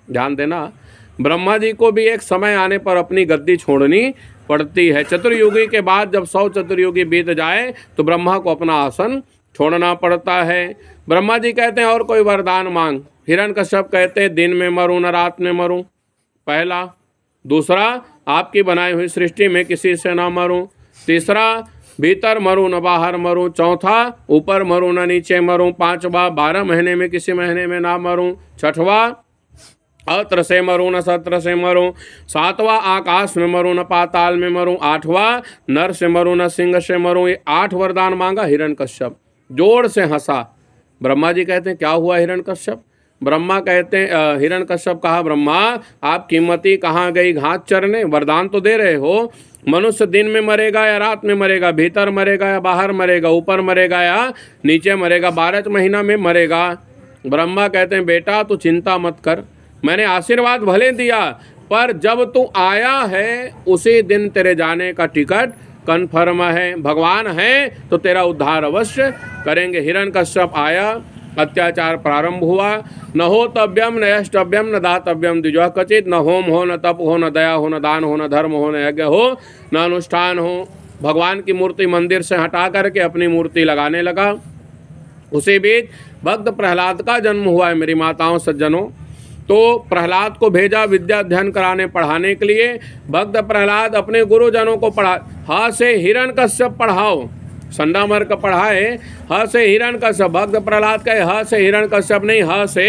ध्यान देना, ब्रह्मा जी को भी एक समय आने पर अपनी गद्दी छोड़नी पड़ती है। चतुर्युगी के बाद जब 100 चतुर्युगी बीत जाए तो ब्रह्मा को अपना आसन छोड़ना पड़ता है। ब्रह्मा जी कहते हैं और कोई वरदान मांग। हिरण्यकश्यप कहते हैं दिन में मरूं न रात में मरूं, पहला। दूसरा, आपकी बनाई हुई सृष्टि में किसी से ना मरूं। तीसरा, भीतर मरूं न बाहर मरूं। चौथा, ऊपर मरूं न नीचे मरूं। पांचवा, 12 महीने में किसी महीने में ना मरूं। छठवा, अत्र से मरूं न सत्र से मरूं। सातवां, आकाश में मरूं न पाताल में मरूं। आठवां, नर से मरूं न सिंह से मरूं। ये 8 वरदान मांगा हिरण्यकश्यप, जोर से हंसा। ब्रह्मा जी कहते हैं क्या हुआ हिरण्यकश्यप। ब्रह्मा कहते हैं, हिरण्यकश्यप कहा ब्रह्मा आप कीमती कहाँ गई घास चरने, वरदान तो दे रहे हो। मनुष्य दिन में मरेगा या रात में मरेगा, भीतर मरेगा या बाहर मरेगा, ऊपर मरेगा या नीचे मरेगा, 12 महीना में मरेगा। ब्रह्मा कहते हैं बेटा तू चिंता मत कर, मैंने आशीर्वाद भले दिया पर जब तू आया है उसी दिन तेरे जाने का टिकट कन्फर्म है। भगवान है तो तेरा उद्धार अवश्य करेंगे। हिरण्यकश्यप आया, अत्याचार प्रारंभ हुआ। न होतव्यम न यष्टव्यम न दातव्यम द्विजः क्वचित, न होम हो न तप हो न दया हो न दान हो न धर्म हो न यज्ञ हो न अनुष्ठान हो। भगवान की मूर्ति मंदिर से हटा करके अपनी मूर्ति लगाने लगा। उसी बीच भक्त प्रहलाद का जन्म हुआ है मेरी माताओं सज्जनों। तो प्रहलाद को भेजा विद्या अध्ययन कराने पढ़ाने के लिए। भक्त प्रहलाद अपने गुरुजनों को पढ़ा, हा से हिरण्यकश्यप पढ़ाओ, संडामर का पढ़ाए ह से हिरण्यकश्यप। भक्त प्रहलाद कहे ह से हिरण्यकश्यप नहीं, ह से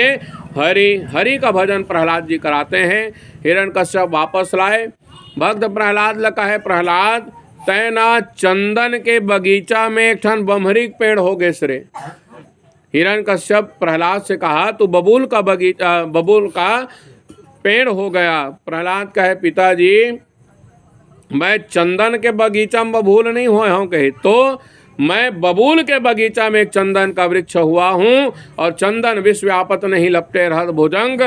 हरि। हरि का भजन प्रहलाद जी कराते हैं। हिरण्यकश्यप वापस लाए। भक्त प्रहलाद लगा है, प्रहलाद तैना चंदन के बगीचा में एक ठन बमहरी पेड़ हो गए सरे। हिरण्यकश्यप प्रहलाद से कहा तू बबूल का बगीचा, बबूल का पेड़ हो गया। प्रहलाद कहे पिताजी मैं चंदन के बगीचा में बबूल नहीं हुए हूँ, कहे तो मैं बबूल के बगीचा में एक चंदन का वृक्ष हुआ हूँ और चंदन विश्व व्यापत नहीं लपटे रहत भुजंग।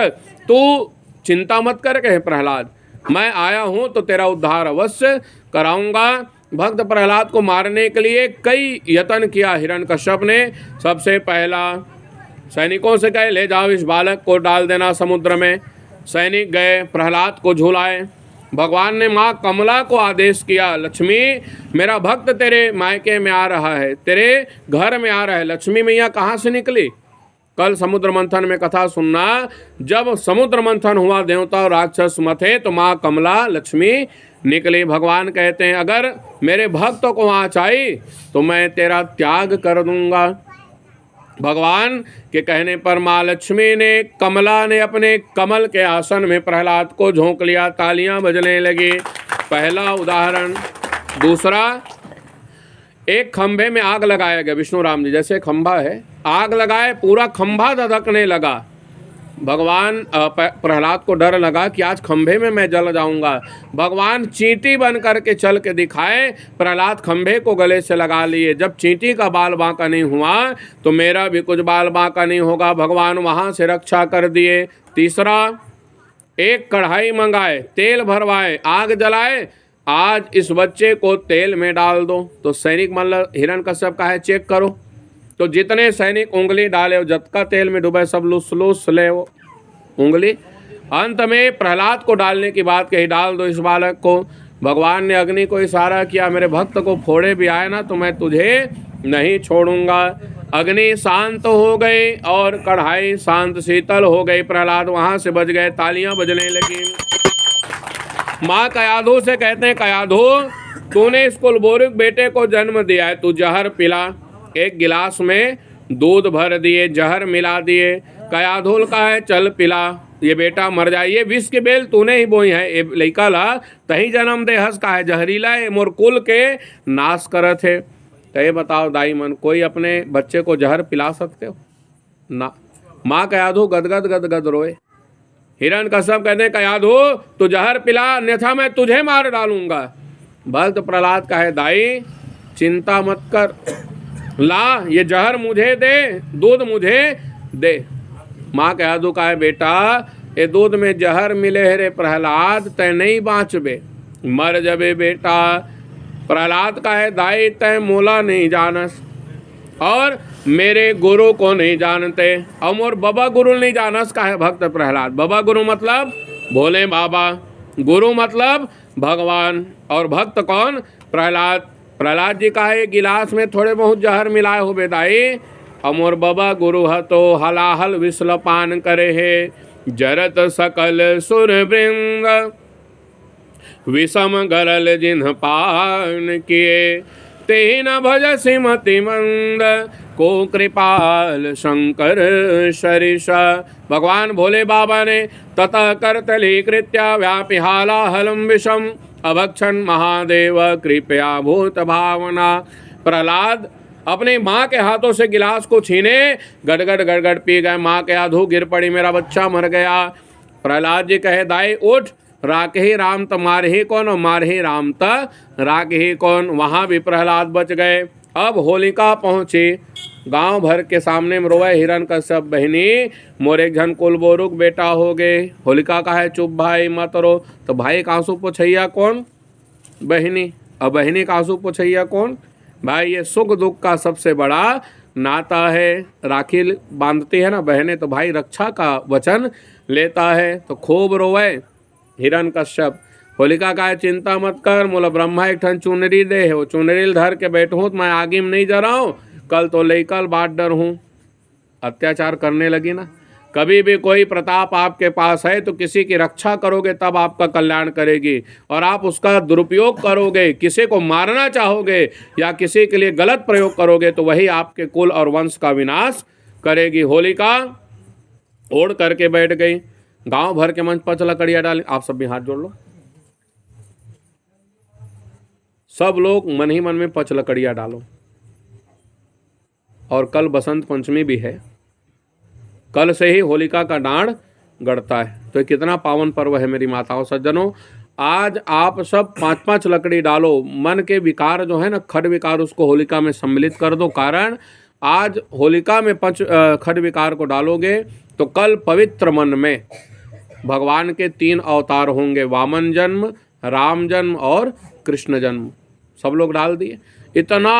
तू चिंता मत कर, कहे प्रहलाद मैं आया हूँ तो तेरा उद्धार अवश्य कराऊंगा। भक्त प्रहलाद को मारने के लिए कई यत्न किया हिरण्यकश्यप ने। सबसे पहला सैनिकों से कहे ले जाओ इस बालक को डाल देना समुद्र में। सैनिक गए, प्रहलाद को झुलाए। भगवान ने माँ कमला को आदेश किया, लक्ष्मी मेरा भक्त तेरे मायके में आ रहा है, तेरे घर में आ रहा है। लक्ष्मी मैया कहाँ से निकली? कल समुद्र मंथन में कथा सुनना, जब समुद्र मंथन हुआ देवता और राक्षस मथे तो माँ कमला लक्ष्मी निकली। भगवान कहते हैं अगर मेरे भक्त को वहाँ चाहिए तो मैं तेरा त्याग कर दूंगा। भगवान के कहने पर माँ लक्ष्मी ने, कमला ने अपने कमल के आसन में प्रहलाद को झोंक लिया। तालियां बजने लगी। पहला उदाहरण। दूसरा, एक खंभे में आग लगाया गया। विष्णु राम जी जैसे खंभा है, आग लगाए, पूरा खंभा धधकने लगा। भगवान प्रहलाद को डर लगा कि आज खंभे में मैं जल जाऊंगा। भगवान चींटी बन करके चल के दिखाए। प्रहलाद खंभे को गले से लगा लिए। जब चींटी का बाल बांका नहीं हुआ तो मेरा भी कुछ बाल बांका नहीं होगा। भगवान वहां से रक्षा कर दिए। तीसरा, एक कढ़ाई मंगाए, तेल भरवाए, आग जलाए, आज इस बच्चे को तेल में डाल दो। तो सैनिक मतलब हिरण्यकश्यप का है, चेक करो। तो जितने सैनिक उंगली डाले वो जतका तेल में डूबे सब लुस ले वो उंगली। अंत में प्रहलाद को डालने की बात कही, डाल दो इस बालक को। भगवान ने अग्नि को इशारा किया, मेरे भक्त को फोड़े भी आए ना तो मैं तुझे नहीं छोड़ूंगा। अग्नि शांत हो गई और कढ़ाई शांत शीतल हो गई। प्रहलाद वहां से बच गए। तालियां बजने लगी। माँ कयाधु से कहते हैं, कयाधु तूने इस कुलबोरुक बेटे को जन्म दिया है, तू जहर पिला। एक गिलास में दूध भर दिए, जहर मिला दिए। कयाधुल का है, चल पिला, ये बेटा मर जाए। ये विष के बेल तूने ही बोई है, ये लइका ला तही जन्म दे। हंस का है जहरीला, ये मोर कुल के नाश करत है। तो ये बताओ दाई मन, कोई अपने बच्चे को जहर पिला सकते हो ना? माँ कयाधु गदगद गदगद रोए। हिरण्यकश्यप कहते हैं, कयाधु तू जहर पिला अन्यथा मैं तुझे मार डालूंगा। भक्त प्रहलाद का है, दाई चिंता मत कर, ला ये जहर मुझे दे, दूध मुझे दे। माँ कयाधु का है, बेटा ये दूध में जहर मिले है रे प्रहलाद, तय नहीं बाँचबे, मर जबे बेटा। प्रहलाद का है, दाई तय मोला नहीं जानस और मेरे गुरु को नहीं जानते और मोर बाबा गुरु नहीं जानस का है भक्त प्रहलाद। बाबा गुरु मतलब भोले बाबा, गुरु मतलब भगवान और भक्त कौन? प्रहलाद। प्रहलाद जी का है, गिलास में थोड़े बहुत जहर मिलाए हो बेदाई और मोर बाबा गुरु है तो हलाहल विश्ल पान करे है। जरत सकल सुर वृंद विषम गरल जिन्ह पान किए, ते न भज सिमति मंद को कृपाल शंकर शरीष। भगवान भोले बाबा ने ततः करतली कृत्या व्यापी हालाहलम विषम अभक्षण महादेव कृपया भूत भावना। प्रहलाद अपने माँ के हाथों से गिलास को छीने गड़गड़ गड़गड़ पी गए। माँ के आधू गिर पड़ी, मेरा बच्चा मर गया। प्रहलाद जी कहे, दाई उठ, राख ही राम त मार ही कौन और मार ही राम त राख ही कौन। वहाँ भी प्रहलाद बच गए। अब होलिका पहुँची, गांव भर के सामने में रोए हिरण्यकश्यप, बहनी मोर एक झन कुलबोरुक बेटा हो गए। होलिका का है, चुप भाई मत रो। तो भाई का आंसू पोछैया कौन? बहनी। और बहनी का आंसू पोछैया कौन? भाई ये सुख दुख का सबसे बड़ा नाता है, राखी बांधती है ना बहनें, तो भाई रक्षा का वचन लेता है। तो खूब रोवे हिरण्यकश्यप। होलिका का है चिंता मत कर, मोला ब्रह्मा एक ठन चुनरी दे है, वो चुनरी धर के बैठूँ तो मैं आगे में नहीं जा रहा हूँ, कल तो लेकल बाट डर हूँ। अत्याचार करने लगी ना। कभी भी कोई प्रताप आपके पास है तो किसी की रक्षा करोगे तब आपका कल्याण करेगी, और आप उसका दुरुपयोग करोगे, किसी को मारना चाहोगे या किसी के लिए गलत प्रयोग करोगे तो वही आपके कुल और वंश का विनाश करेगी। होलिका ओढ़ करके बैठ गई। गांव भर के मंच पर लकड़ियां डाली। आप सब भी हाथ जोड़ लो। सब लोग मन ही मन में पच लकड़ियां डालो। और कल बसंत पंचमी भी है, कल से ही होलिका का डांड गड़ता है। तो ये कितना पावन पर्व है मेरी माताओं सज्जनों। आज आप सब 5-5 लकड़ी डालो। मन के विकार जो है ना, खड विकार, उसको होलिका में सम्मिलित कर दो। कारण आज होलिका में खड विकार को डालोगे तो कल पवित्र मन में भगवान के 3 अवतार होंगे, वामन जन्म, राम जन्म और कृष्ण जन्म। सब लोग डाल दिए। इतना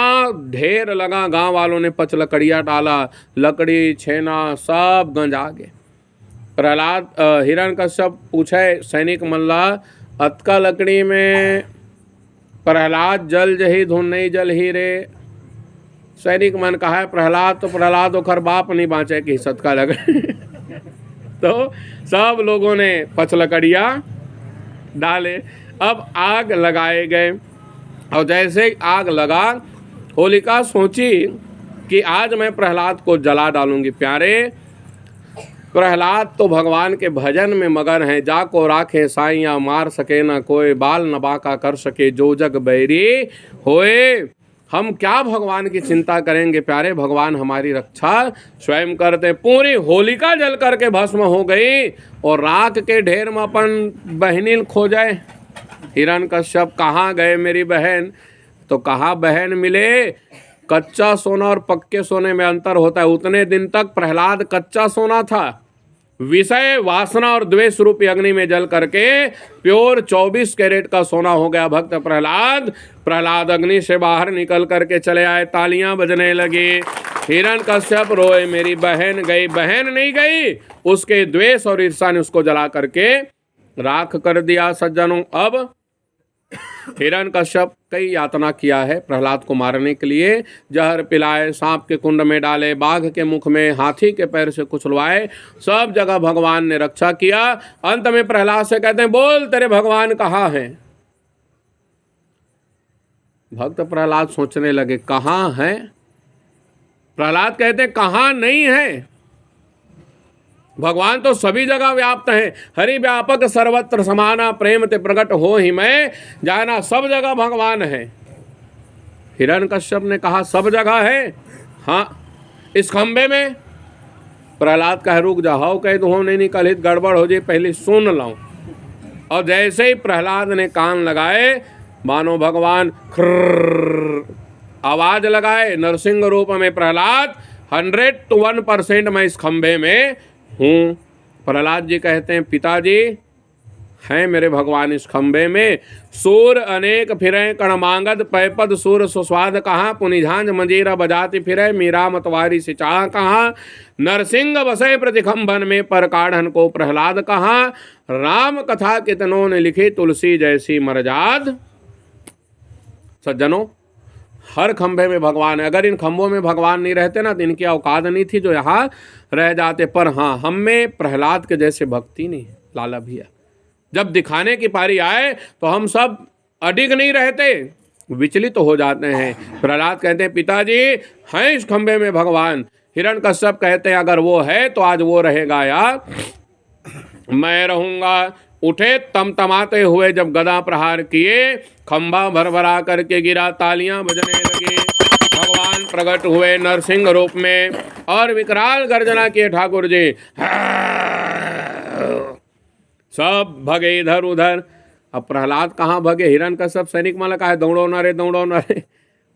ढेर लगा, गांव वालों ने पच लकड़ियाँ डाला, लकड़ी छेना सब गंज आ गए। प्रहलाद हिरण्यकश्यप पूछे सैनिक मल्ला, अतका लकड़ी में प्रहलाद जल जही धुन नहीं जल ही रे। सैनिक मन कहा है प्रहलाद तो प्रहलाद ओखर बाप नहीं बाँचे कि सतका लकड़ी तो सब लोगों ने पच लकड़ियाँ डाले। अब आग लगाए गए, और जैसे आग लगा, होलिका सोची कि आज मैं प्रहलाद को जला डालूंगी। प्यारे, प्रहलाद तो भगवान के भजन में मगन है। जाको राखे साइया मार सके न कोई, बाल न बाका कर सके जो जग बैरी होए। हम क्या भगवान की चिंता करेंगे प्यारे, भगवान हमारी रक्षा स्वयं करते। पूरी होलिका जल करके भस्म हो गई, और राख के ढेर में अपन बहनील खो जाए। हिरण्यकश्यप, कहाँ गए मेरी बहन? तो कहाँ बहन मिले? कच्चा सोना और पक्के सोने में अंतर होता है। उतने दिन तक प्रहलाद कच्चा सोना था, विषय वासना और द्वेष रूपी अग्नि में जल करके प्योर 24 कैरेट का सोना हो गया भक्त प्रहलाद। प्रहलाद अग्नि से बाहर निकल करके चले आए, तालियां बजने लगी। हिरण्यकश्यप रोए, मेरी बहन गई। बहन नहीं गई, उसके द्वेष और ईर्ष्या ने उसको जला करके राख कर दिया। सज्जनों, अब हिरण्यकश्यप कई यातना किया है प्रहलाद को मारने के लिए। जहर पिलाए, सांप के कुंड में डाले, बाघ के मुख में, हाथी के पैर से कुचलवाए, सब जगह भगवान ने रक्षा किया। अंत में प्रहलाद से कहते हैं, बोल तेरे भगवान कहाँ हैं? भक्त प्रहलाद सोचने लगे, कहाँ हैं? प्रहलाद कहते कहाँ नहीं है? भगवान तो सभी जगह व्याप्त है। हरि व्यापक सर्वत्र समाना, प्रेम ते प्रकट हो ही मैं जाना। सब जगह भगवान है। हिरण्यकश्यप ने कहा सब जगह है? हाँ, इस खंबे में। प्रहलाद कहे रुक जाओ, कहे तो नहीं निकल, गड़बड़ हो जाए, पहले सुन लाऊं। और जैसे ही प्रहलाद ने कान लगाए, मानो भगवान आवाज लगाए। नरसिंह रूप में प्रहलाद 101% मैं इस खंबे में हूँ। प्रहलाद जी कहते हैं, पिताजी हैं मेरे भगवान इस खंबे में। सूर अनेक फिरे कण मांगद, पैपद सूर सुस्वाद कहाँ, पुनिझांझ मंजीरा बजाती फिरे, मीरा मतवारी से चाह कहाँ। नरसिंह बसे प्रतिखंबन में, पर काढ़न को प्रहलाद कहाँ। राम कथा कितनों ने लिखी, तुलसी जैसी मरजाद। सज्जनों, हर खंभे में भगवान है। अगर इन खंभों में भगवान नहीं रहते ना तो इनकी औकात नहीं थी जो यहाँ रह जाते। पर हाँ, हम में प्रहलाद के जैसे भक्ति नहीं है लाला भैया। जब दिखाने की पारी आए तो हम सब अडिग नहीं रहते, विचलित तो हो जाते हैं। प्रहलाद कहते हैं, पिताजी हैं इस खंभे में भगवान। हिरण्यकश्यप कहते हैं, अगर वो है तो आज वो रहेगा यार, मैं रहूँगा। उठे तमतमाते हुए जब गदा प्रहार किए, खंभा भरभरा करके गिरा, तालियां बजने लगी। भगवान प्रकट हुए नरसिंह रूप में और विकराल गर्जना किए ठाकुर जी। सब भगे इधर उधर। अब प्रहलाद कहाँ भगे? हिरण्यकश्यप सैनिक मन का है, दौड़ो न रे, दौड़ो न रे।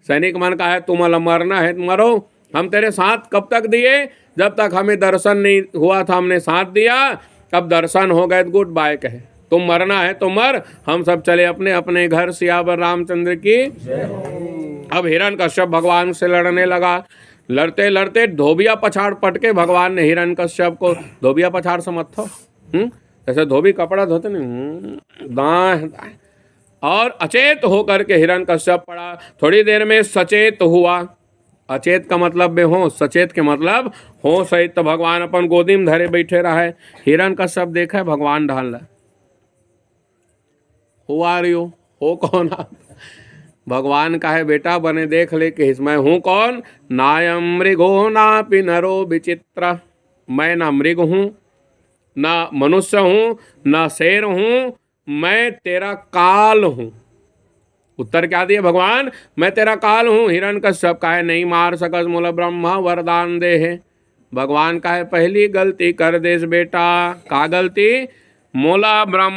सैनिक मन का है, तुम मरना है मरो, हम तेरे साथ कब तक दिए? जब तक हमें दर्शन नहीं हुआ था हमने साथ दिया, अब दर्शन हो गए गुड बाय कहे। तुम मरना है तो मर, हम सब चले अपने अपने घर। सियावर रामचंद्र की। अब हिरण्यकश्यप भगवान से लड़ने लगा। लड़ते लड़ते धोबिया पछाड़ पटके भगवान ने हिरण्यकश्यप को, धोबिया पछाड़ समझ थो, जैसे धोबी कपड़ा धोते नहीं, दाएं दाएं, और अचेत होकर के हिरण्यकश्यप पड़ा। थोड़ी देर में सचेत हुआ। अचेत का मतलब बे होश, सचेत के मतलब होश है। तो भगवान अपन गोदी में धरे बैठे रहे। हिरण्यकश्यप देखा भगवान ढाल रहा, हु आर यू, हो कौन आप? भगवान का है बेटा बने देख ले कि मैं हूँ कौन। नायम मृगो नापि नरो विचित्र, मैं ना मृग हूँ ना मनुष्य हूँ ना शेर हूँ, मैं तेरा काल हूँ। उत्तर क्या दिए भगवान, मैं तेरा काल हूँ। हिरण्यकश्यप का है नहीं मार सकस मूल ब्रह्मा वरदान दे है। भगवान का है पहली गलती कर देस बेटा, का गलती, मूला ब्रह्म